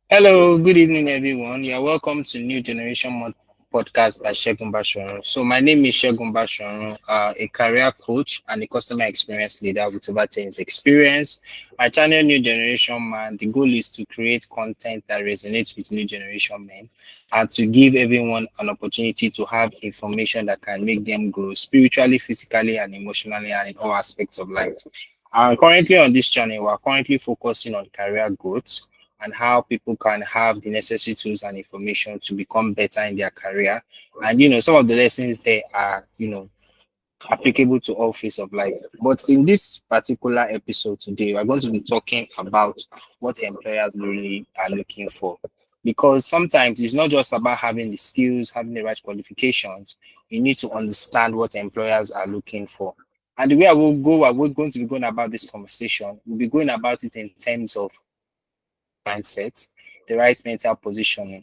Hello, good evening, everyone. You're welcome to New Generation Podcast by Segun. So, my name is Segun, a career coach and a customer experience leader with over 10 years experience. My channel, New Generation Man, the goal is to create content that resonates with new generation men and to give everyone an opportunity to have information that can make them grow spiritually, physically, and emotionally, and in all aspects of life. And currently on this channel, we're currently focusing on career growth and how people can have the necessary tools and information to become better in their career. And some of the lessons there are, applicable to all phases of life. But in this particular episode today, we're going to be talking about what employers really are looking for. Because sometimes it's not just about having the skills, having the right qualifications. You need to understand what employers are looking for. And the way we're going to be going about this conversation, we'll be going about it in terms of mindset, the right mental positioning.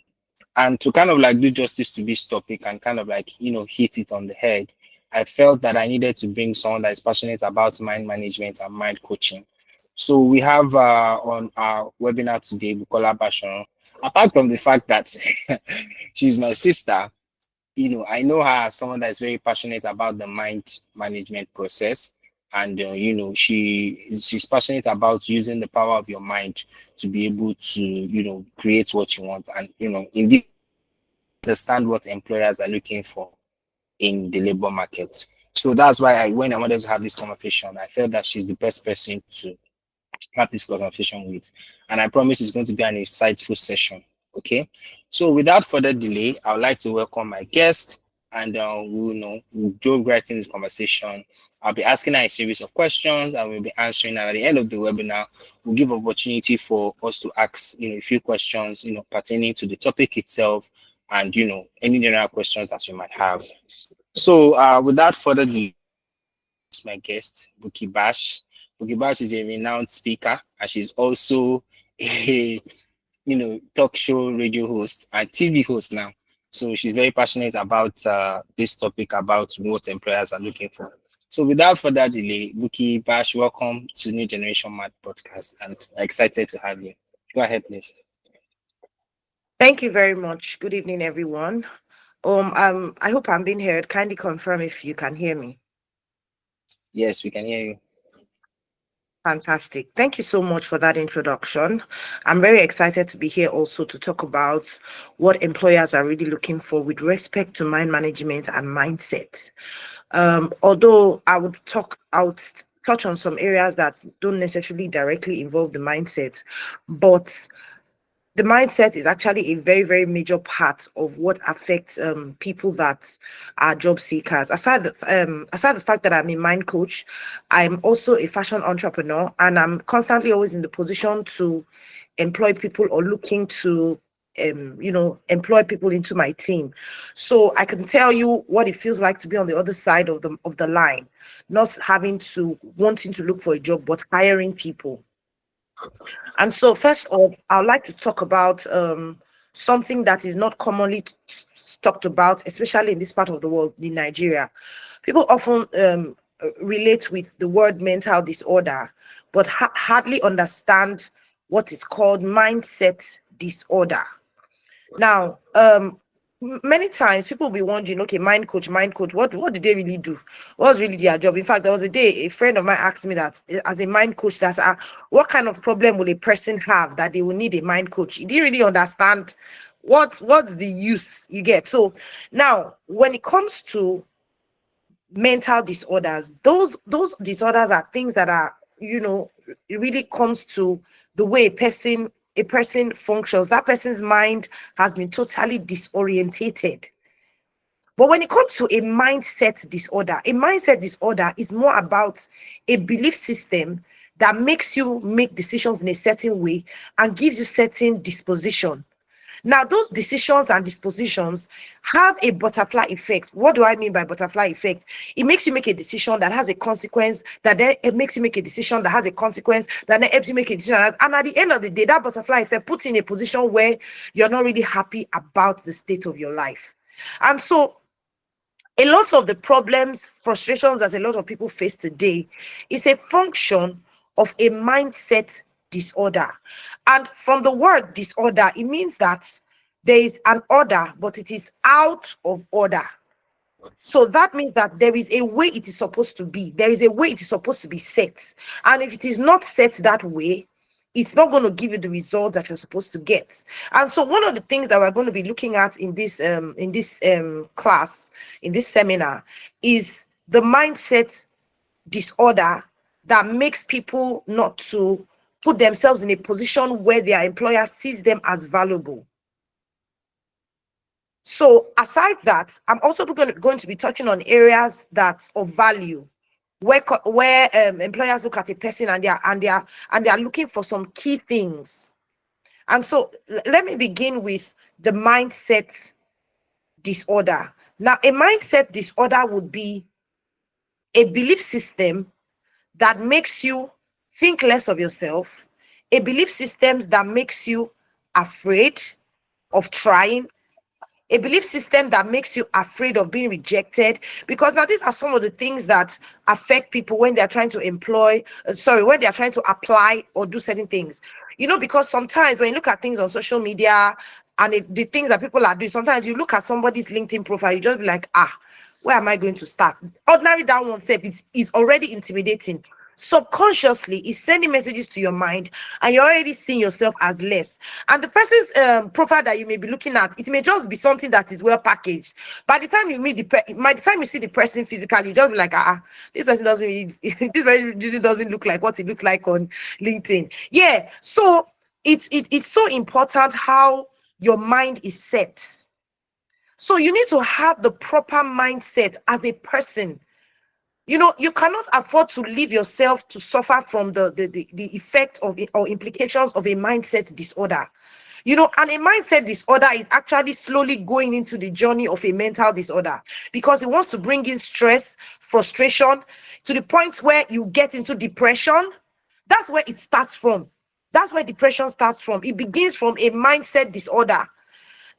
And to kind of like do justice to this topic and kind of like, hit it on the head, I felt that I needed to bring someone that is passionate about mind management and mind coaching. So we have on our webinar today, Bukola Bashon. Apart from the fact that she's my sister, I know her as someone that is very passionate about the mind management process. And, she's passionate about using the power of your mind to be able to, create what you want. And, indeed, understand what employers are looking for in the labor market. So that's why when I wanted to have this conversation, I felt that she's the best person to have this conversation with. And I promise it's going to be an insightful session. Okay. So without further delay, I would like to welcome my guest and we'll go right in this conversation. I'll be asking her a series of questions and we'll be answering. And at the end of the webinar, we'll give opportunity for us to ask, a few questions, pertaining to the topic itself and, any general questions that we might have. So without further delay, my guest, Bookiebash. Bookiebash is a renowned speaker and she's also a talk show radio host and TV host now. So she's very passionate about this topic about what employers are looking for. So without further delay, Bookiebash, welcome to New Generation Mad Podcast and excited to have you. Go ahead, please. Thank you very much. Good evening, everyone. I hope I'm being heard. Kindly confirm if you can hear me. Yes, we can hear you. Fantastic. Thank you so much for that introduction. I'm very excited to be here also to talk about what employers are really looking for with respect to mind management and mindset. Although I would touch on some areas that don't necessarily directly involve the mindset, but the mindset is actually a very, very major part of what affects people that are job seekers. Aside the fact that I'm a mind coach, I'm also a fashion entrepreneur, and I'm constantly always in the position to employ people or looking to employ people into my team. So I can tell you what it feels like to be on the other side of the line, not having to wanting to look for a job, but hiring people. And so, first off, I would like to talk about something that is not commonly talked about, especially in this part of the world, in Nigeria. People often relate with the word mental disorder, but hardly understand what is called mindset disorder. Now, many times people will be wondering, okay, mind coach, what do they really do? What's really their job? In fact, there was a day a friend of mine asked me that as a mind coach, that's what kind of problem will a person have that they will need a mind coach? He didn't really understand what's the use you get. So now, when it comes to mental disorders, those disorders are things that are, it really comes to the way a person functions. That person's mind has been totally disorientated. But when it comes to a mindset disorder is more about a belief system that makes you make decisions in a certain way and gives you certain disposition. Now, those decisions and dispositions have a butterfly effect. What do I mean by butterfly effect? It makes you make a decision that has a consequence, that then it makes you make a decision that has a consequence, that then helps you make a decision. And at the end of the day, that butterfly effect puts you in a position where you're not really happy about the state of your life. And so, a lot of the problems, frustrations that a lot of people face today is a function of a mindset disorder. And from the word disorder, it means that there is an order, but it is out of order. So that means that there is a way it is supposed to be. There is a way it is supposed to be set. And if it is not set that way, it's not going to give you the result that you're supposed to get. And so one of the things that we're going to be looking at in this class, in this seminar, is the mindset disorder that makes people not to put themselves in a position where their employer sees them as valuable. So aside that, I'm also going to be touching on areas that of value, where employers look at a person and they are looking for some key things. And so let me begin with the mindset disorder. Now, a mindset disorder would be a belief system that makes you think less of yourself, a belief system that makes you afraid of trying, a belief system that makes you afraid of being rejected. Because now these are some of the things that affect people when they're trying to when they're trying to apply or do certain things. Because sometimes when you look at things on social media and the things that people are doing, sometimes you look at somebody's LinkedIn profile, you just be like, where am I going to start? Ordinary that one self is already intimidating. Subconsciously, it's sending messages to your mind, and you're already seeing yourself as less. And the person's profile that you may be looking at, it may just be something that is well packaged. By the time you meet by the time you see the person physically, you just be like, this person doesn't really, this person usually doesn't look like what it looks like on LinkedIn. Yeah, so it's so important how your mind is set. So you need to have the proper mindset as a person. You cannot afford to leave yourself to suffer from the effect of or implications of a mindset disorder. And a mindset disorder is actually slowly going into the journey of a mental disorder, because it wants to bring in stress, frustration, to the point where you get into depression. That's where it starts from. That's where depression starts from. It begins from a mindset disorder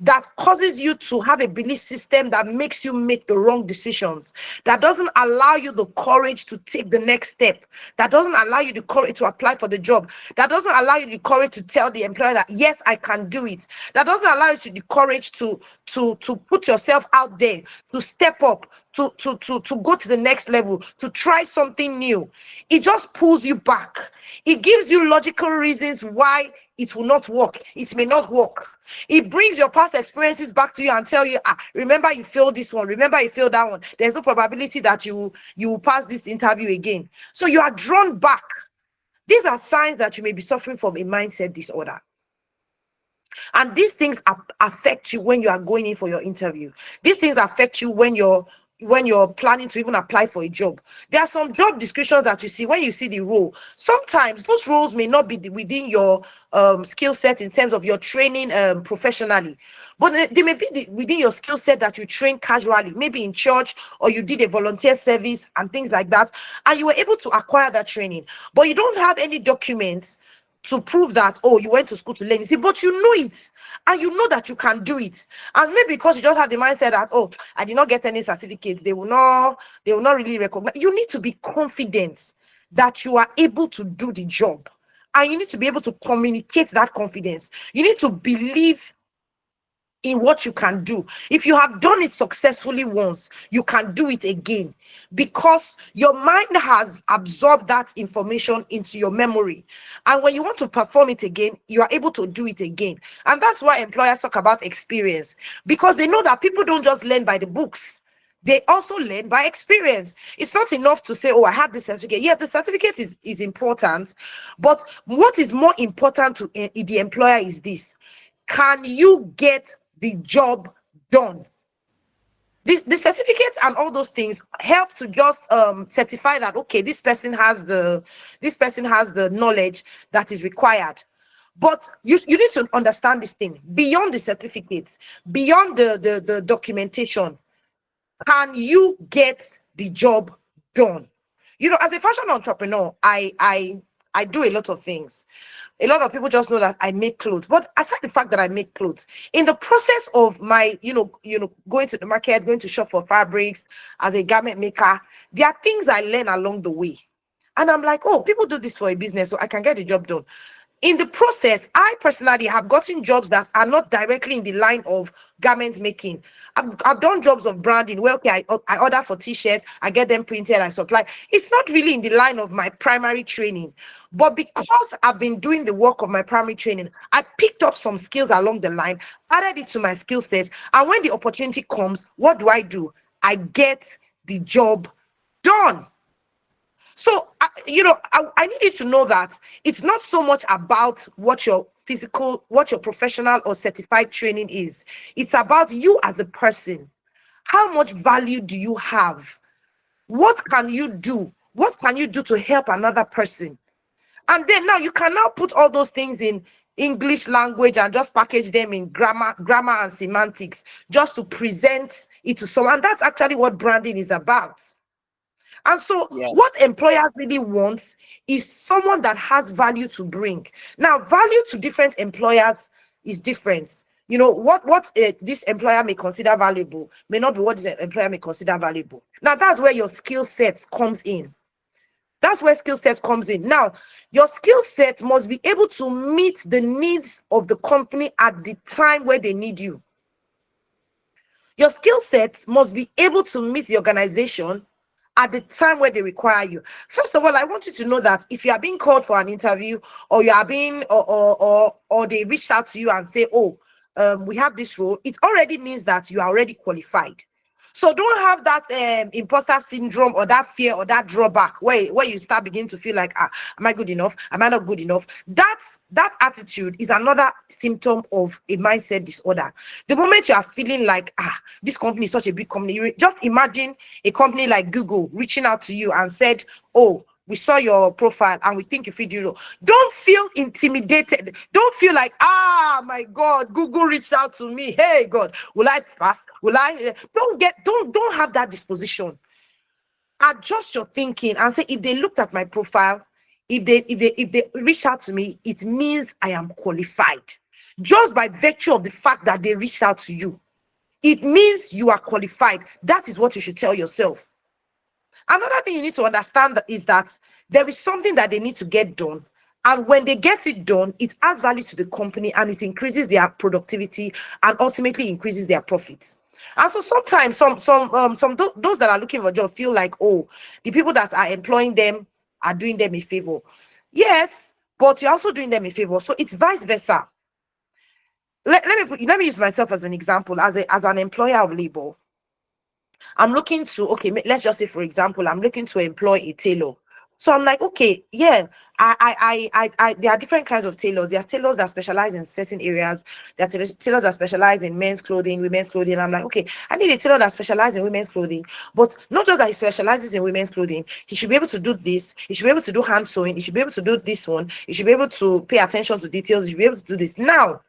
that causes you to have a belief system that makes you make the wrong decisions, that doesn't allow you the courage to take the next step, that doesn't allow you the courage to apply for the job, that doesn't allow you the courage to tell the employer that, yes, I can do it, that doesn't allow you the courage to put yourself out there, to step up, to go to the next level, to try something new. It just pulls you back. It gives you logical reasons why it will not work. It may not work. It brings your past experiences back to you and tell you, remember you failed this one, remember you failed that one. There's no probability that you will pass this interview again. So you are drawn back. These are signs that you may be suffering from a mindset disorder. And these things affect you when you are going in for your interview. These things affect you when you're planning to even apply for a job. There are some job descriptions that you see when you see the role. Sometimes those roles may not be within your skill set in terms of your training professionally, but they may be within your skill set that you train casually, maybe in church, or you did a volunteer service and things like that, and you were able to acquire that training, but you don't have any documents to prove that, you went to school to learn. You see, but you know it, and you know that you can do it. And maybe because you just have the mindset that, I did not get any certificates, they will not really recognize. You need to be confident that you are able to do the job, and you need to be able to communicate that confidence. You need to believe in what you can do. If you have done it successfully once, you can do it again, because your mind has absorbed that information into your memory. And when you want to perform it again, you are able to do it again. And that's why employers talk about experience, because they know that people don't just learn by the books. They also learn by experience. It's not enough to say, I have the certificate. Yeah, the certificate is important, but what is more important to the employer is this: can you get the job done? The certificates and all those things help to just certify that, okay, this person has the knowledge that is required. But you need to understand this thing beyond the certificates, beyond the documentation. Can you get the job done? As a fashion entrepreneur, I do a lot of things. A lot of people just know that I make clothes, but aside the fact that I make clothes, in the process of my, going to the market, going to shop for fabrics as a garment maker, there are things I learn along the way. And I'm like, people do this for a business, so I can get the job done. In the process, I personally have gotten jobs that are not directly in the line of garment making. I've done jobs of branding where, okay, I order for t-shirts, I get them printed, I supply. It's not really in the line of my primary training. But because I've been doing the work of my primary training, I picked up some skills along the line, added it to my skill set. And when the opportunity comes, what do? I get the job done. So, I need you to know that it's not so much about what your physical, what your professional or certified training is. It's about you as a person. How much value do you have? What can you do? What can you do to help another person? And then now you can now put all those things in English language and just package them in grammar and semantics just to present it to someone. And that's actually what branding is about. And so, Yeah. what employers really want is someone that has value to bring. Now, value to different employers is different. What this employer may consider valuable may not be what this employer may consider valuable. Now, that's where your skill sets comes in. That's where skill sets comes in. Now, your skill set must be able to meet the needs of the company at the time where they need you. Your skill sets must be able to meet the organization at the time where they require you. First of all, I want you to know that if you are being called for an interview, or you are being or they reach out to you and say, oh, we have this role, it already means that you are already qualified. So don't have that imposter syndrome or that fear or that drawback where you start beginning to feel like, am I good enough? Am I not good enough? That attitude is another symptom of a mindset disorder. The moment you are feeling like, this company is such a big company, just imagine a company like Google reaching out to you and said, oh, we saw your profile and we think you fit you. Don't feel intimidated. Don't feel like, my God, Google reached out to me. Hey, God, will I pass? Will I? Don't have that disposition. Adjust your thinking and say, if they looked at my profile, if they reach out to me, it means I am qualified. Just by virtue of the fact that they reached out to you, it means you are qualified. That is what you should tell yourself. Another thing you need to understand is that there is something that they need to get done. And when they get it done, it adds value to the company and it increases their productivity and ultimately increases their profits. And so sometimes those that are looking for a job feel like, oh, the people that are employing them are doing them a favor. Yes, but you're also doing them a favor. So it's vice versa. Let me use myself as an example. As an employer of labor, I'm looking to, okay, let's just say, for example, I'm looking to employ a tailor. So I'm like, okay, yeah, there are different kinds of tailors. There are tailors that specialize in certain areas. There are tailors that specialize in men's clothing, women's clothing. I'm like, okay, I need a tailor that specializes in women's clothing, but not just that he specializes in women's clothing. He should be able to do this. He should be able to do hand sewing. He should be able to do this one. He should be able to pay attention to details. He should be able to do this. Now,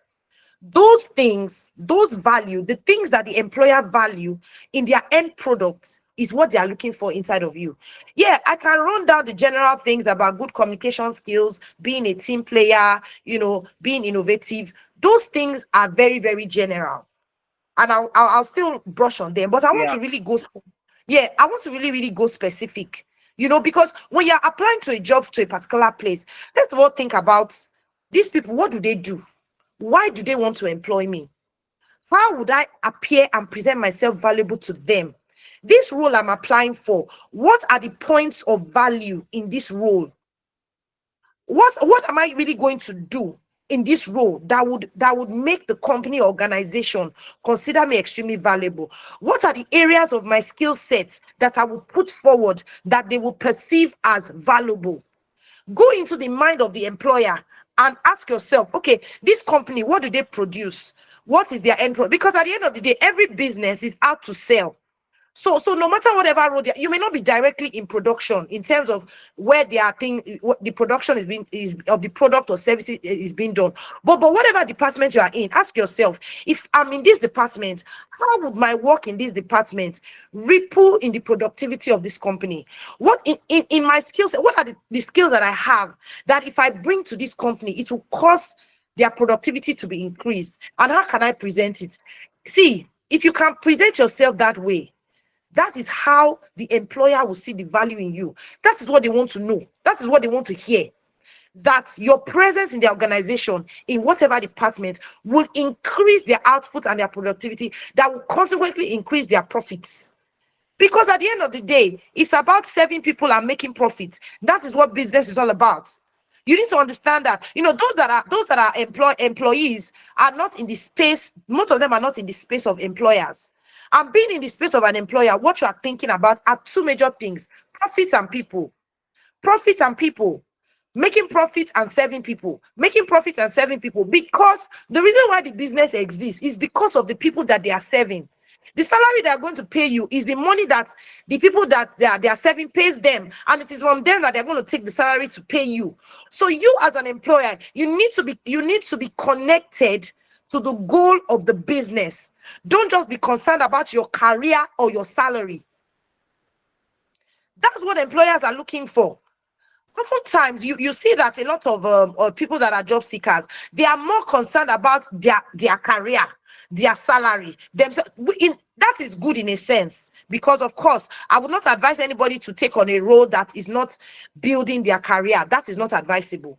those things, those value, the things that the employer value in their end products is what they are looking for inside of you. Yeah, I can run down the general things about good communication skills, being a team player, being innovative. Those things are very, very general. And I'll still brush on them, but I want Yeah. to really go, I want to really, really go specific, because when you're applying to a job to a particular place, first of all, think about these people. What do they do? Why do they want to employ me? How would I appear and present myself valuable to them? This role I'm applying for, what are the points of value in this role? What am I really going to do in this role that would make the company organization consider me extremely valuable? What are the areas of my skill sets that I will put forward that they will perceive as valuable? Go into the mind of the employer and ask yourself, okay, this company, what do they produce? What is their end product? Because at the end of the day, every business is out to sell. So no matter whatever role you may not be directly in production in terms of where what the production is of the product or service is being done. But whatever department you are in, ask yourself, if I'm in this department, how would my work in this department ripple in the productivity of this company? What in my skills, what are the skills that I have that if I bring to this company, it will cause their productivity to be increased? And how can I present it? See, if you can present yourself that way, that is how the employer will see the value in you. That is what they want to know. That is what they want to hear. that your presence in the organization, in whatever department, will increase their output and their productivity, that will consequently increase their profits. Because at the end of the day, it's about serving people and making profits. That is what business is all about. You need to understand that, those that are employees are not in the space. Most of them are not in the space of employers. And being in the space of an employer, what you are thinking about are two major things: profits and people. Profits and people. Making profit and serving people. Making profit and serving people. Because the reason why the business exists is because of the people that they are serving. The salary they are going to pay you is the money that the people that they are serving pays them, and it is from them that they're going to take the salary to pay you. So you, as an employer, you need to be connected to the goal of the business. Don't just be concerned about your career or your salary. That's what employers are looking for. Oftentimes, you see that a lot of people that are job seekers, they are more concerned about their career, their salary, themselves. That is good in a sense, because of course I would not advise anybody to take on a role that is not building their career. That is not advisable.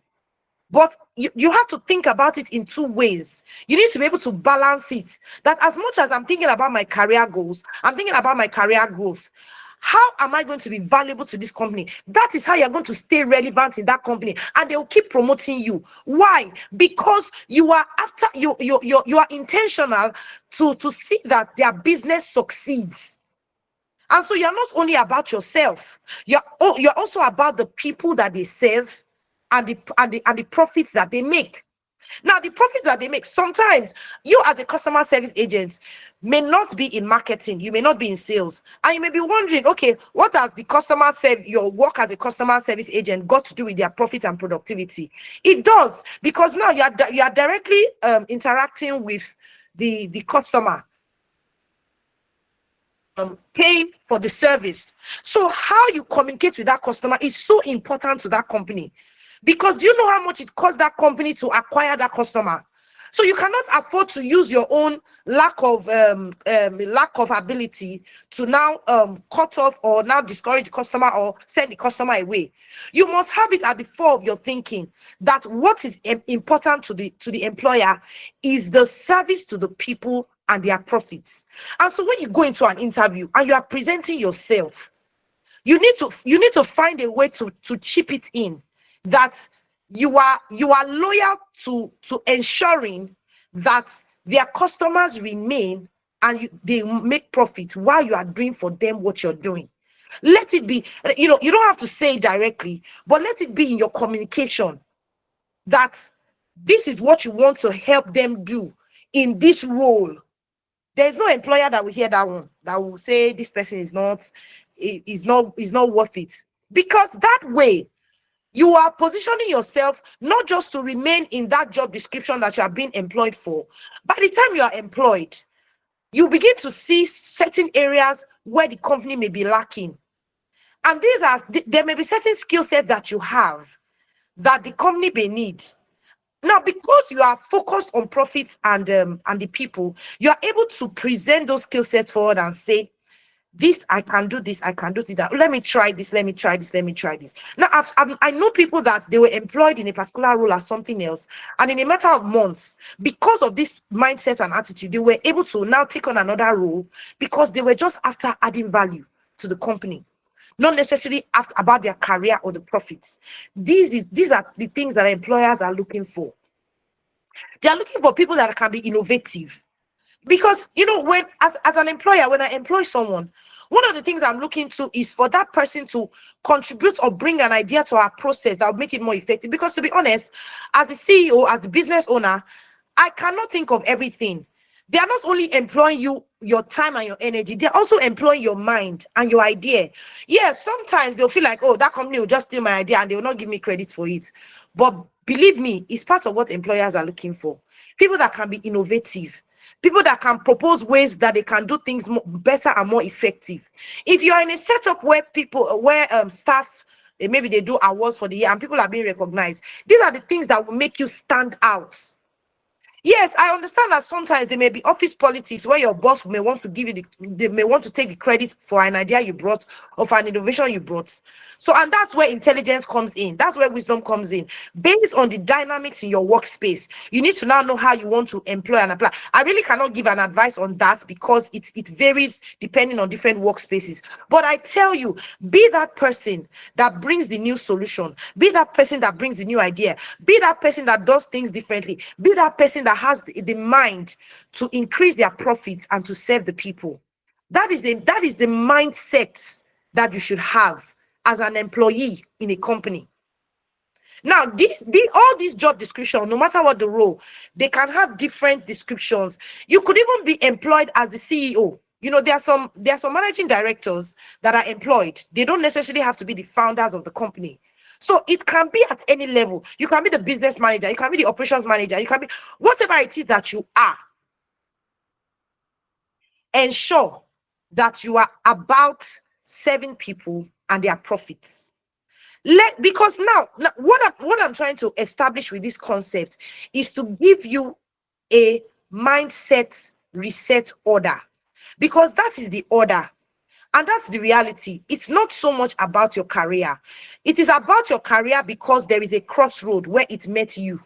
But you have to think about it in two ways. You need to be able to balance it. That as much as I'm thinking about my career goals, I'm thinking about my career growth. How am I going to be valuable to this company? That is how you're going to stay relevant in that company, and they will keep promoting you. Why? Because you are after you are intentional to see that their business succeeds. And so you're not only about yourself, you're also about the people that they serve, and the profits that they make. Now, the profits that they make, sometimes you as a customer service agent may not be in marketing, you may not be in sales, and you may be wondering, okay, what has your work as a customer service agent got to do with their profit and productivity? It does, because now you are directly interacting with the customer, paying for the service. So how you communicate with that customer is so important to that company, because do you know how much it costs that company to acquire that customer? So you cannot afford to use your own lack of ability to now cut off or now discourage the customer or send the customer away. You must have it at the fore of your thinking that what is important to the employer is the service to the people and their profits. And so when you go into an interview and you are presenting yourself, you need to find a way to chip it in that you are loyal to ensuring that their customers remain, and they make profit while you are doing for them what you're doing. Let it be, you don't have to say it directly, but let it be in your communication that this is what you want to help them do in this role. There's no employer that will hear that one, that will say this person is not worth it. Because that way you are positioning yourself not just to remain in that job description that you are being employed for. By the time you are employed, you begin to see certain areas where the company may be lacking. And there may be certain skill sets that you have that the company may need. Now, because you are focused on profits and the people, you are able to present those skill sets forward and say, this I can do, this I can do that. Let me try this, let me try this, let me try this. Now, I know people that they were employed in a particular role as something else, and in a matter of months, because of this mindset and attitude, they were able to now take on another role, because they were just after adding value to the company, not necessarily after about their career or the profits. These are the things that employers are looking for. They are looking for people that can be innovative. Because when as an employer, when I employ someone, one of the things I'm looking to is for that person to contribute or bring an idea to our process that will make it more effective. Because to be honest, as the CEO, as the business owner, I cannot think of everything. They are not only employing your time and your energy, they're also employing your mind and your idea. Yes, sometimes they'll feel like, oh, that company will just steal my idea and they will not give me credit for it. But believe me, it's part of what employers are looking for. People that can be innovative, people that can propose ways that they can do things better and more effective. If you are in a setup where staff, maybe they do awards for the year and people are being recognized, these are the things that will make you stand out. Yes, I understand that sometimes there may be office politics where your boss may want to give you they may want to take the credit for an idea you brought or for an innovation you brought. So, and that's where intelligence comes in. That's where wisdom comes in. Based on the dynamics in your workspace, you need to now know how you want to employ and apply. I really cannot give an advice on that because it varies depending on different workspaces. But I tell you, be that person that brings the new solution, be that person that brings the new idea, be that person that does things differently, be that person that has the mind to increase their profits and to serve the people. That is the mindset that you should have as an employee in a company. Now, all these job descriptions, no matter what the role, they can have different descriptions. You could even be employed as the CEO. There are some managing directors that are employed. They don't necessarily have to be the founders of the company. So it can be at any level. You can be the business manager, you can be the operations manager, you can be whatever it is that you are. Ensure that you are about serving people and their profits. Because now what I'm trying to establish with this concept is to give you a mindset reset order, because that is the order and that's the reality. It's not so much about your career. It is about your career because there is a crossroad where it met you.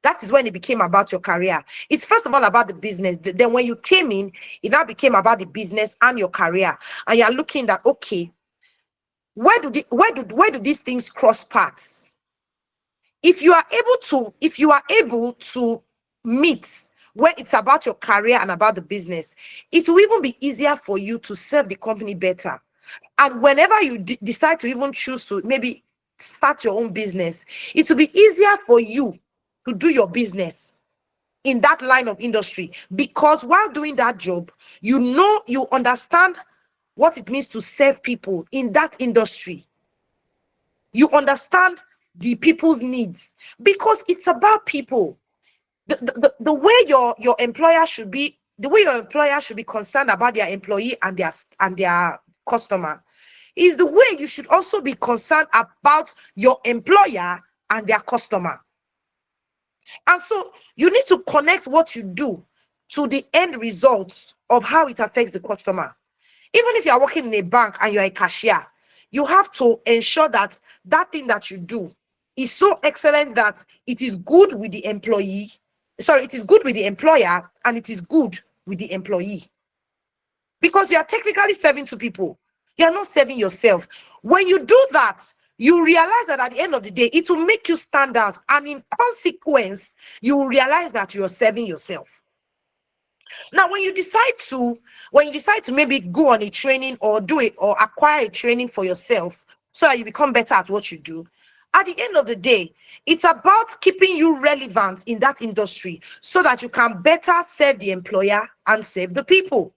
That is when it became about your career. It's first of all about the business. Then when you came in, it now became about the business and your career. And you're looking at, okay, where do these things cross paths? If you are able to meet where it's about your career and about the business, it will even be easier for you to serve the company better. And whenever you decide to even choose to maybe start your own business, it will be easier for you to do your business in that line of industry, because while doing that job, you understand what it means to serve people in that industry. You understand the people's needs, because it's about people. The way your employer should be, the way your employer should be concerned about their employee and their customer, is the way you should also be concerned about your employer and their customer. And so you need to connect what you do to the end results of how it affects the customer. Even if you are working in a bank and you're a cashier, you have to ensure that that thing that you do is so excellent that it is good with the employee. Sorry, it is good with the employer and it is good with the employee. Because you are technically serving two people. You are not serving yourself. When you do that, you realize that at the end of the day, it will make you stand out. And in consequence, you will realize that you are serving yourself. Now, when you decide to maybe go on a training or do it or acquire a training for yourself so that you become better at what you do, at the end of the day, it's about keeping you relevant in that industry so that you can better serve the employer and serve the people.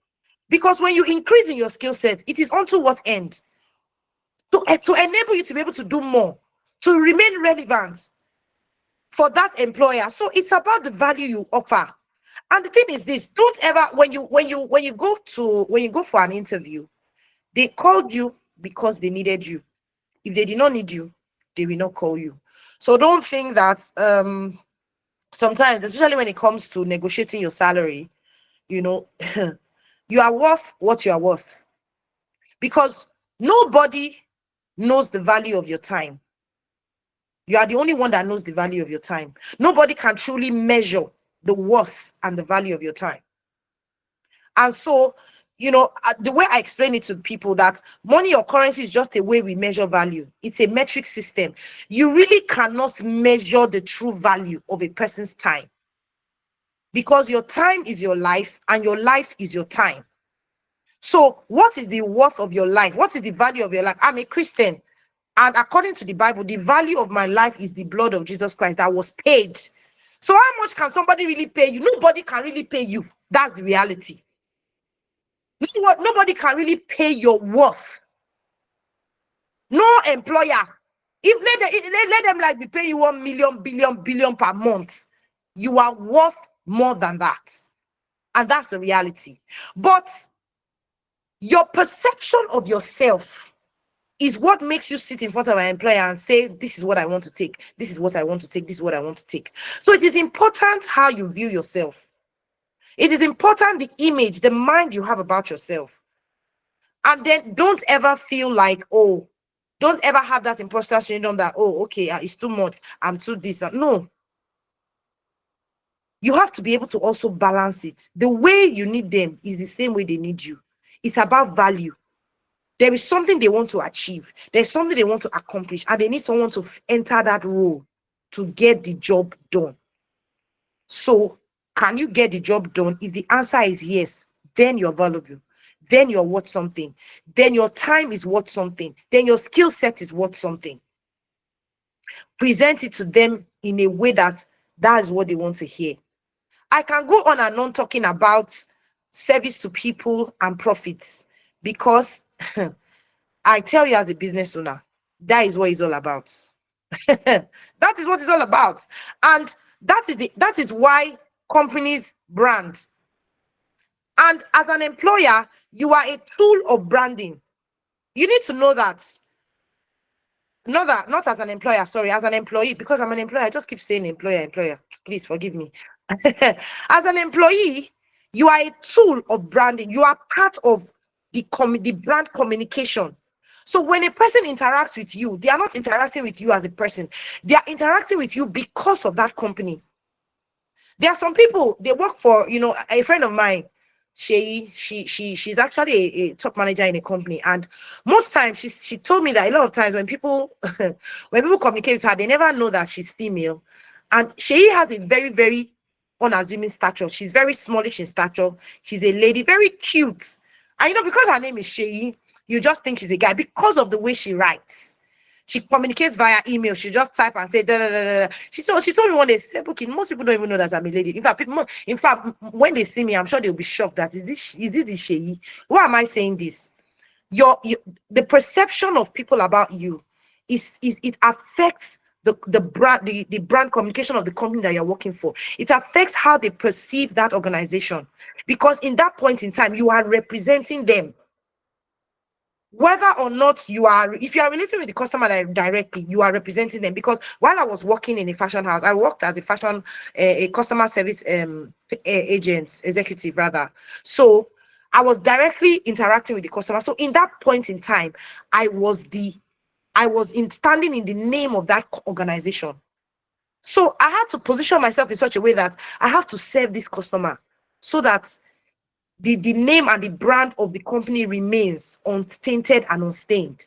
Because when you increase in your skill set, it is unto what end? To enable you to be able to do more, to remain relevant for that employer. So it's about the value you offer. And the thing is this: don't ever, when you go for an interview, they called you because they needed you. If they did not need you, they will not call you. So don't think that sometimes, especially when it comes to negotiating your salary, you know, you are worth what you are worth, because nobody knows the value of your time. You are the only one that knows the value of your time. Nobody can truly measure the worth and the value of your time. And so, the way I explain it to people, that money or currency is just a way we measure value. It's a metric system. You really cannot measure the true value of a person's time, because your time is your life and your life is your time. So what is the worth of your life? What is the value of your life? I'm a Christian, and according to the Bible, the value of my life is the blood of Jesus Christ that was paid. So how much can somebody really pay you? Nobody can really pay you. That's the reality. Nobody can really pay your worth. No employer. Let them like be paying you 1 million, billion per month, you are worth more than that. And that's the reality. But your perception of yourself is what makes you sit in front of an employer and say, this is what I want to take, this is what I want to take, this is what I want to take. So it is important how you view yourself. It is important the image, the mind you have about yourself. And then don't ever feel like, oh, don't ever have that imposter syndrome that, oh, okay, it's too much, I'm too this. No. You have to be able to also balance it. The way you need them is the same way they need you. It's about value. There is something they want to achieve. There's something they want to accomplish, and they need someone to enter that role to get the job done. So, can you get the job done? If the answer is yes, then you're valuable. Then you're worth something. Then your time is worth something. Then your skill set is worth something. Present it to them in a way that is what they want to hear. I can go on and on talking about service to people and profits, because I tell you, as a business owner, that is what it's all about. That is what it's all about. And that is why companies brand. And as an employer, you are a tool of branding. You need to know that. Not as an employer, sorry, as an employee, because I'm an employer. I just keep saying employer. Please forgive me. As an employee, you are a tool of branding. You are part of the brand communication. So when a person interacts with you, they are not interacting with you as a person. They are interacting with you because of that company. There are some people, they work for, a friend of mine, she's actually a top manager in a company, and most times she told me that a lot of times when people when people communicate with her, they never know that she's female. And she has a very, very unassuming stature. She's very smallish in stature. She's a lady, very cute. And because her name is Sheyi, you just think she's a guy because of the way she writes. She communicates via email. She just type and say da, da, da, da. She told me one day, say, Bookie, most people don't even know that I'm a lady. In fact, when they see me, I'm sure they'll be shocked that is this the Sheyi? Why am I saying this? The perception of people about you is it affects the brand communication of the company that you're working for. It affects how they perceive that organization, because in that point in time, you are representing them. Whether or not if you are relating with the customer directly, you are representing them. Because while I was working in a fashion house, I worked as a fashion a customer service agent, executive rather. So I was directly interacting with the customer. So in that point in time, I was standing in the name of that organization. So I had to position myself in such a way that I have to serve this customer so that the name and the brand of the company remains untainted and unstained.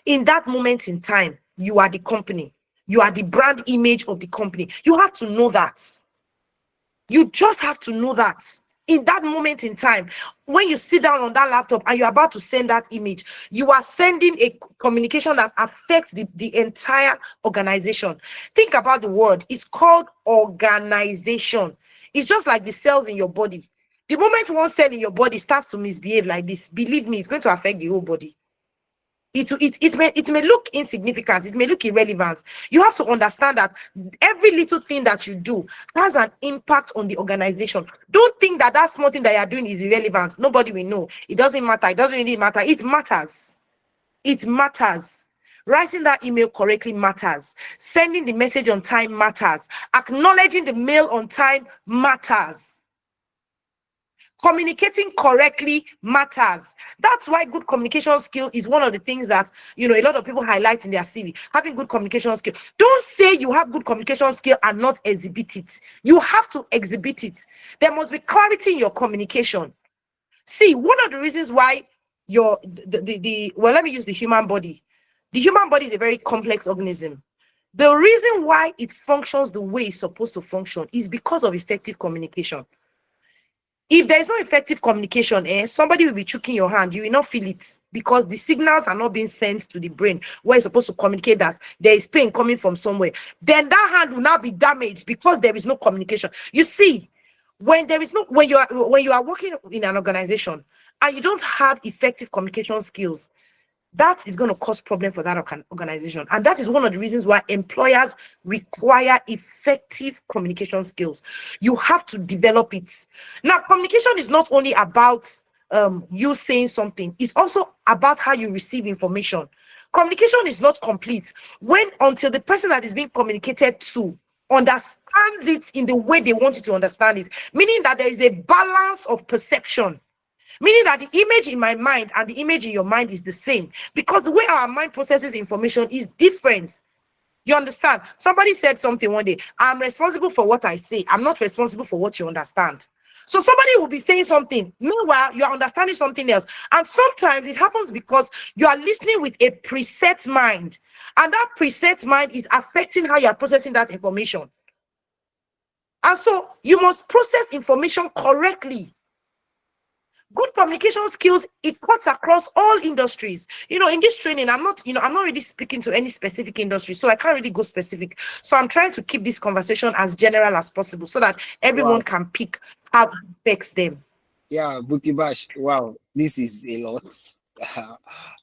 In that moment in time, you are the company. You are the brand image of the company. You have to know that. You just have to know that. In that moment in time, when you sit down on that laptop and you're about to send that image, you are sending a communication that affects the entire organization. Think about the word. It's called organization. It's just like the cells in your body. The moment one cell in your body starts to misbehave like this, believe me, it's going to affect the whole body. It may look insignificant, it may look irrelevant. You have to understand that every little thing that you do has an impact on the organization. Don't think that small thing that you're doing is irrelevant. Nobody will know. It doesn't matter. It doesn't really matter. It matters. It matters. Writing that email correctly matters. Sending the message on time matters. Acknowledging the mail on time matters. Communicating correctly matters. That's why good communication skill is one of the things that a lot of people highlight in their CV. Having good communication skill. Don't say you have good communication skill and not exhibit it. You have to exhibit it. There must be clarity in your communication. See, one of the reasons why let me use the human body. The human body is a very complex organism. The reason why it functions the way it's supposed to function is because of effective communication. If there is no effective communication, somebody will be choking your hand. You will not feel it because the signals are not being sent to the brain where it's supposed to communicate that there is pain coming from somewhere. Then that hand will now be damaged because there is no communication. You see, when you are working in an organization and you don't have effective communication skills, that is going to cause problem for that organization. And that is one of the reasons why employers require effective communication skills. You have to develop it. Now, communication is not only about you saying something. It's also about how you receive information. Communication is not complete when until the person that is being communicated to understands it in the way they want you to understand it, meaning that there is a balance of perception, meaning that the image in my mind and the image in your mind is the same, because the way our mind processes information is different. You understand? Somebody said something one day: I'm responsible for what I say, I'm not responsible for what you understand. So somebody will be saying something, meanwhile you are understanding something else. And sometimes it happens because you are listening with a preset mind, and that preset mind is affecting how you are processing that information. And so you must process information correctly. Good communication skills, it cuts across all industries. In this training, I'm not really speaking to any specific industry, so I can't really go specific. So I'm trying to keep this conversation as general as possible so that everyone Wow. can pick how it affects them. Yeah, Bookiebash. Wow, this is a lot.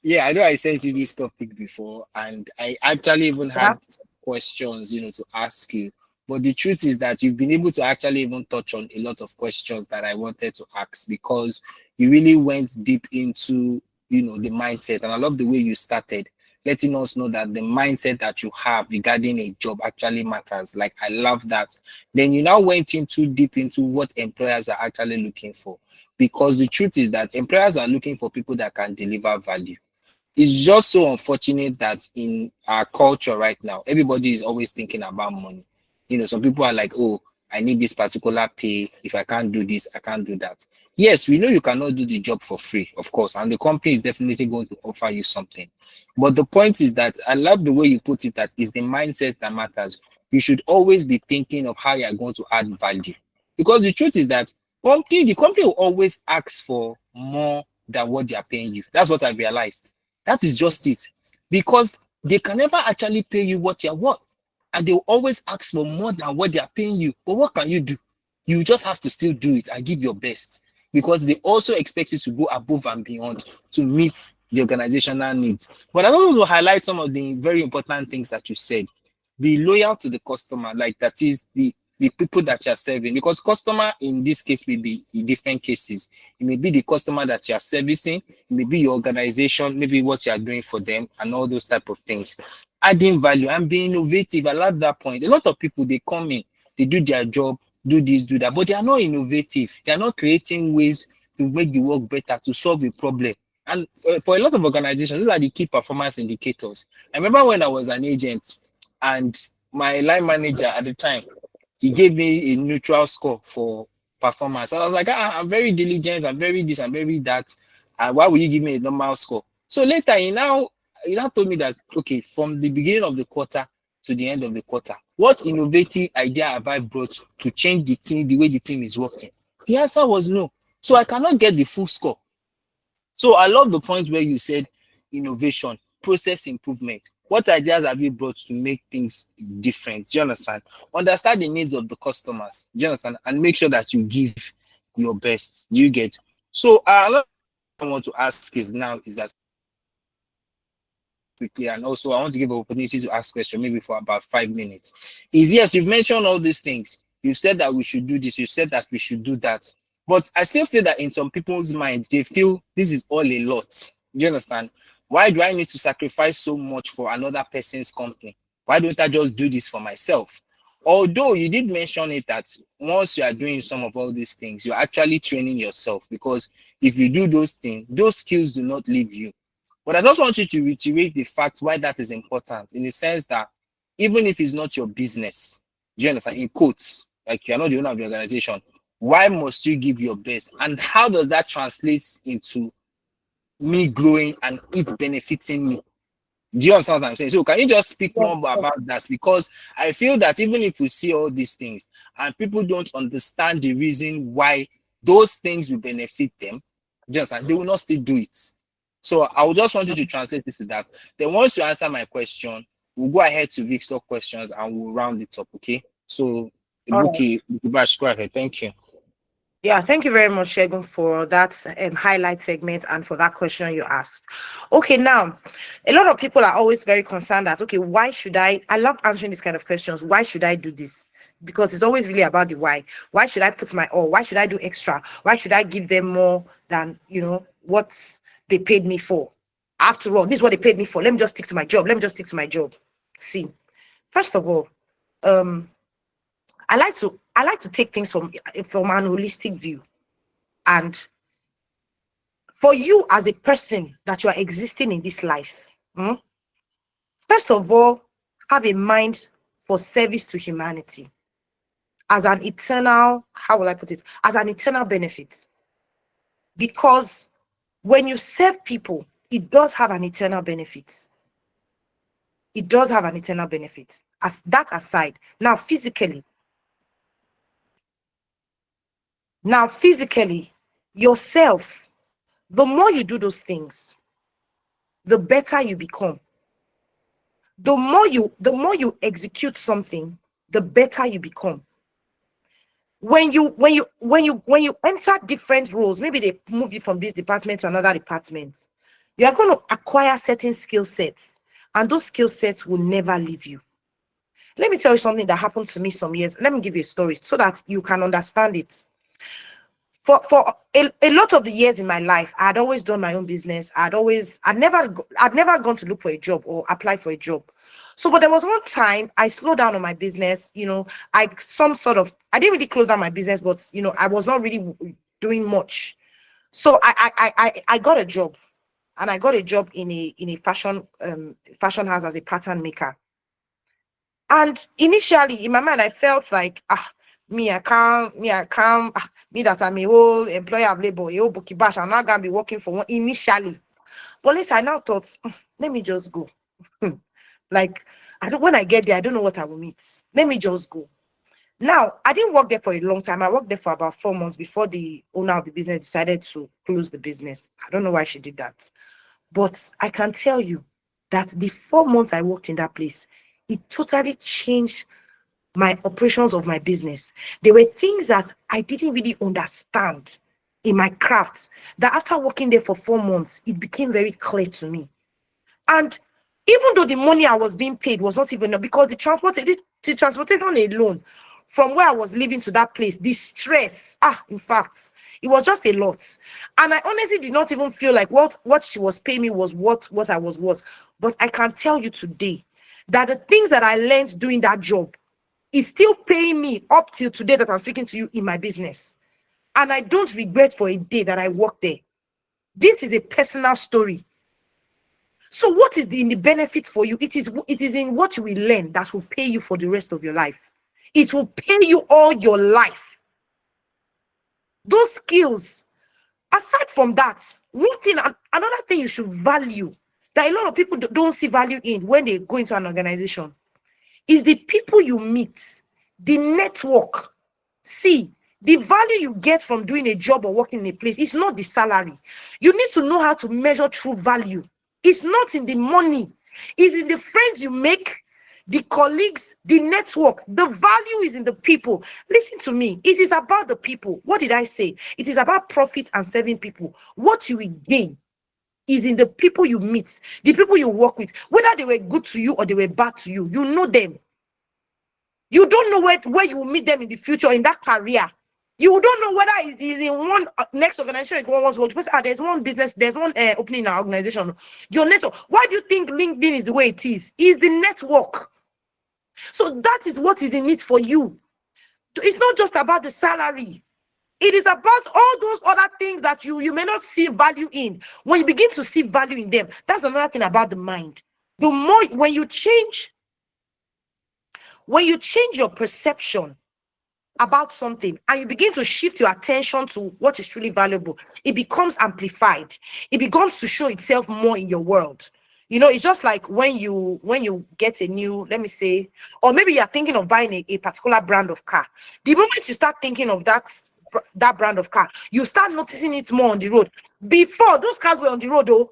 Yeah, I know I sent you this topic before, and I actually even Yeah. had some questions, to ask you. But the truth is that you've been able to actually even touch on a lot of questions that I wanted to ask, because you really went deep into, the mindset. And I love the way you started, letting us know that the mindset that you have regarding a job actually matters. Like, I love that. Then you now went into deep into what employers are actually looking for, because the truth is that employers are looking for people that can deliver value. It's just so unfortunate that in our culture right now, everybody is always thinking about money. Some people are like, oh, I need this particular pay. If I can't do this, I can't do that. Yes, we know you cannot do the job for free, of course, and the company is definitely going to offer you something. But the point is that I love the way you put it, that is the mindset that matters. You should always be thinking of how you are going to add value. Because the truth is that the company will always ask for more than what they are paying you. That's what I realized. That is just it. Because they can never actually pay you what you're worth. And they will always ask for more than what they are paying you. But what can you do? You just have to still do it and give your best. Because they also expect you to go above and beyond to meet the organizational needs. But I want to highlight some of the very important things that you said. Be loyal to the customer, like that is the people that you're serving, because customer in this case may be in different cases. It may be the customer that you're servicing, it may be your organization, maybe what you are doing for them, and all those type of things. Adding value and being innovative. I love that point. A lot of people, they come in, they do their job, do this, do that, but they are not innovative. They are not creating ways to make the work better, to solve a problem. And for a lot of organizations, these are the key performance indicators. I remember when I was an agent, and my line manager at the time, he gave me a neutral score for performance. And I was like, I'm very diligent, I'm very this, I'm very that. And why would you give me a normal score? So later, he now told me that, okay, from the beginning of the quarter to the end of the quarter, what innovative idea have I brought to change the team, the way the team is working? The answer was no. So I cannot get the full score. So I love the point where you said innovation, process improvement. What ideas have you brought to make things different? Do you understand? Understand the needs of the customers. Do you understand? And make sure that you give your best. Do you get? So another thing I want to ask is now is that quickly, and also I want to give an opportunity to ask question maybe for about 5 minutes. Is yes, you've mentioned all these things. You said that we should do this. You said that we should do that. But I still feel that in some people's mind, they feel this is all a lot. Do you understand? Why do I need to sacrifice so much for another person's company? Why don't I just do this for myself? Although you did mention it that once you are doing some of all these things, you're actually training yourself, because if you do those things, those skills do not leave you. But I just want you to reiterate the fact why that is important, in the sense that even if it's not your business, do you understand? In quotes, like you're not the owner of the organization, why must you give your best? And how does that translate into me growing and it benefiting me? Do you understand what I'm saying? So can you just speak Yes, more yes. about that? Because I feel that even if we see all these things and people don't understand the reason why those things will benefit them, do you understand? They will not still do it. So I would just want you to translate it to that. Then once you answer my question, we'll go ahead to Victor questions and we'll round it up. Okay. So All right. Bookiebash, go ahead. Thank you. Yeah, thank you very much, Segun, for that highlight segment and for that question you asked. Okay, now, a lot of people are always very concerned as, okay, why should I? I love answering these kind of questions. Why should I do this? Because it's always really about the why. Why should I put my all? Why should I do extra? Why should I give them more than, what they paid me for? After all, this is what they paid me for. Let me just stick to my job. Let me just stick to my job. See, first of all, um, I like to take things from an holistic view. And for you as a person that you are existing in this life, first of all, have a mind for service to humanity as an eternal, how will I put it, as an eternal benefit. Because when you serve people, it does have an eternal benefit. It does have an eternal benefit. As that aside, now physically, yourself, the more you do those things, the better you become. The more you execute something, the better you become. When you enter different roles, maybe they move you from this department to another department, you are going to acquire certain skill sets, and those skill sets will never leave you. Let me tell you something that happened to me some years. Let me give you a story so that you can understand it. For a lot of the years in my life, I had always done my own business. I'd never gone to look for a job or apply for a job. So, but there was one time I slowed down on my business. I didn't really close down my business, but I was not really doing much. So I got a job, and I got a job in a fashion house as a pattern maker. And initially, in my mind, I felt like, me that I'm a whole employer of labor, a whole Bookiebash, I'm not gonna be working for one initially. But later, I now thought, let me just go. Like, I don't. When I get there, I don't know what I will meet. Let me just go. Now, I didn't work there for a long time. I worked there for about 4 months before the owner of the business decided to close the business. I don't know why she did that. But I can tell you that the 4 months I worked in that place, it totally changed my operations of my business. There were things that I didn't really understand in my craft that after working there for 4 months, it became very clear to me. And even though the money I was being paid was not even enough, because the transportation alone from where I was living to that place, the stress, in fact, it was just a lot. And I honestly did not even feel like what she was paying me was what I was worth. But I can tell you today that the things that I learned doing that job is still paying me up till today that I'm speaking to you in my business. And I don't regret for a day that I worked there. This is a personal story. So what is in the benefit for you? It is in what you will learn that will pay you for the rest of your life. It will pay you all your life. Those skills. Aside from that, another thing you should value that a lot of people don't see value in when they go into an organization is the people you meet, the network. See, the value you get from doing a job or working in a place is not the salary. You need to know how to measure true value. It's not in the money, it's in the friends you make, the colleagues, the network. The value is in the people. Listen to me. It is about the people. What did I say? It is about profit and serving people. What you will gain is in the people you meet, the people you work with, whether they were good to you or they were bad to you. You know them. You don't know where you will meet them in the future in that career. You don't know whether it is in one next organization you go once work. There's one business, there's one opening in our organization. Your network. Why do you think LinkedIn is the way it is? Is the network. So that is what is in it for you. It's not just about the salary. It is about all those other things that you may not see value in. When you begin to see value in them, that's another thing about the mind. The more when you change your perception about something and you begin to shift your attention to what is truly valuable, it becomes amplified. It begins to show itself more in your world. It's just like when you get a new, let me say, or maybe you're thinking of buying a particular brand of car. The moment you start thinking of that brand of car, you start noticing it more on the road. Before, those cars were on the road, though,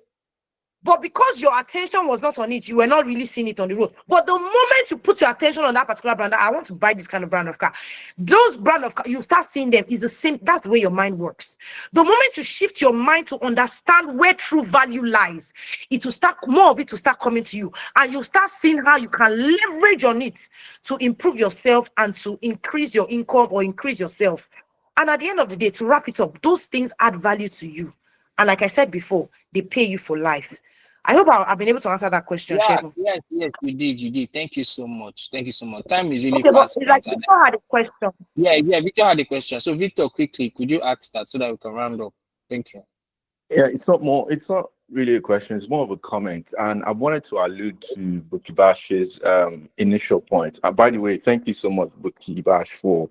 But because your attention was not on it, you were not really seeing it on the road. But the moment you put your attention on that particular brand, I want to buy this kind of brand of car. Those brand of car, you start seeing them is the same. That's the way your mind works. The moment you shift your mind to understand where true value lies, it will start, more of it to start coming to you, and you start seeing how you can leverage on it to improve yourself and to increase your income or increase yourself. And at the end of the day, to wrap it up, those things add value to you. And like I said before, they pay you for life. I hope I've been able to answer that question, Yeah, Shegun. yes, you did. Thank you so much. Thank you so much. Time is really Okay, but fast it's like spent, and Victor had a question. Victor had a question. So, Victor, quickly, could you ask that so that we can round up? Thank you. Yeah, it's not really a question, it's more of a comment. And I wanted to allude to Bookibash's initial point. And by the way, thank you so much, Bookie for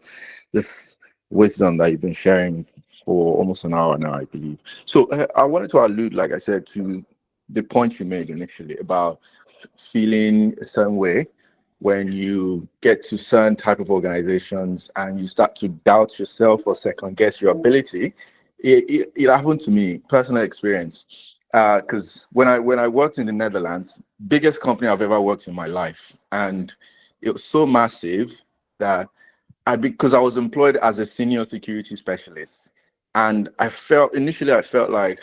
this wisdom that you've been sharing for almost an hour now, I believe. So I wanted to allude, like I said, to the point you made initially about feeling a certain way when you get to certain type of organizations and you start to doubt yourself or second guess your ability. It happened to me, personal experience. Because when I worked in the Netherlands, biggest company I've ever worked in my life, and it was so massive that because I was employed as a senior security specialist, and I felt like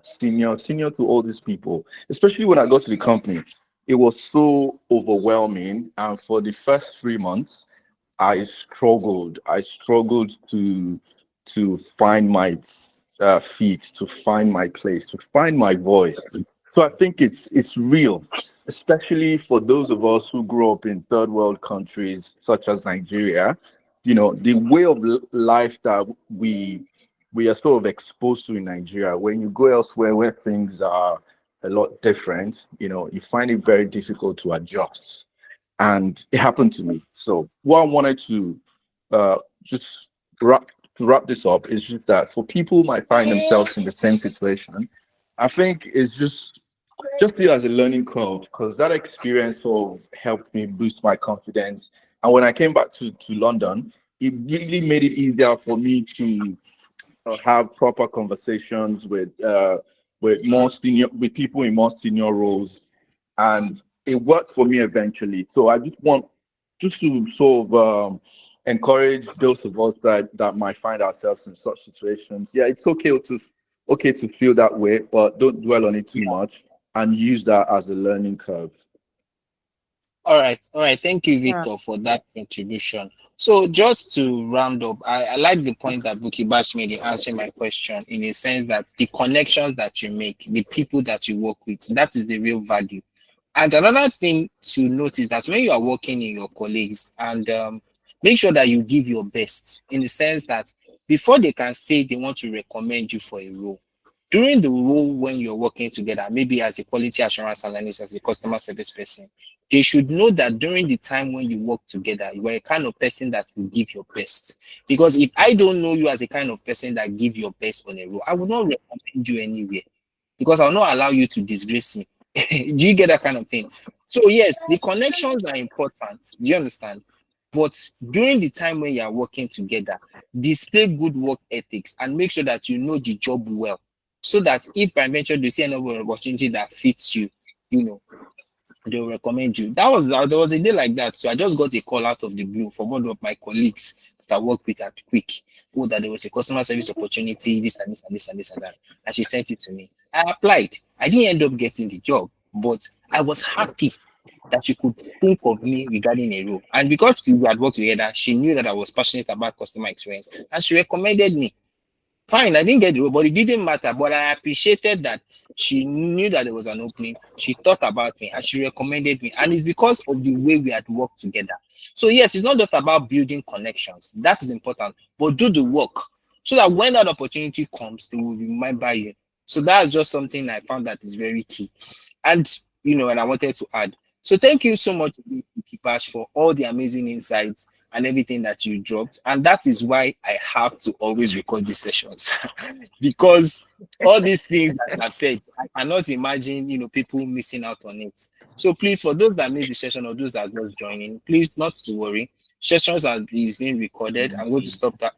senior to all these people, especially when I got to the company. It was so overwhelming, and for the first 3 months, I struggled to find my feet, to find my place, to find my voice. So I think it's real, especially for those of us who grew up in third world countries such as Nigeria. You know, the way of life that we are sort of exposed to in Nigeria. When you go elsewhere where things are a lot different, you know, you find it very difficult to adjust. And it happened to me. So what I wanted to just wrap this up is just that for people who might find themselves in the same situation, I think it's just see it as a learning curve, because that experience sort of helped me boost my confidence. And when I came back to London, it really made it easier for me to have proper conversations with with people in more senior roles, and it worked for me eventually. So I just want just to sort of encourage those of us that might find ourselves in such situations. Yeah, it's okay to feel that way, but don't dwell on it too much, and use that as a learning curve. All right. Thank you, Yeah. Victor, for that contribution. So, just to round up, I like the point that Bookiebash made in answering my question, in a sense that the connections that you make, the people that you work with, that is the real value. And another thing to note is that when you are working in your colleagues, and make sure that you give your best, in the sense that before they can say they want to recommend you for a role, during the role when you're working together, maybe as a quality assurance analyst, as a customer service person, they should know that during the time when you work together, you are a kind of person that will give your best. Because if I don't know you as a kind of person that give your best on a role, I will not recommend you anywhere, because I'll not allow you to disgrace me. Do you get that kind of thing? So yes, the connections are important. Do you understand? But during the time when you are working together, display good work ethics and make sure that you know the job well, so that if by venture they see another opportunity that fits you, you know, they'll recommend you. There was a day like that. So I just got a call out of the blue from one of my colleagues that I work with at Quick. Oh, that there was a customer service opportunity, this and this and this and this and that. And she sent it to me. I applied. I didn't end up getting the job, but I was happy that she could think of me regarding a role. And because we had worked together, she knew that I was passionate about customer experience and she recommended me. Fine, I didn't get the role, but it didn't matter. But I appreciated that she knew that there was an opening. She thought about me and she recommended me. And it's because of the way we had worked together. So, yes, it's not just about building connections. That is important. But do the work so that when that opportunity comes, they will remember you. So that's just something I found that is very key. And, and I wanted to add. So thank you so much, Kipash, for all the amazing insights and everything that you dropped. And that is why I have to always record these sessions because all these things that I've said, I cannot imagine, people missing out on it. So please, for those that missed the session or those that are just joining, please not to worry. Sessions is being recorded. I'm going to stop that.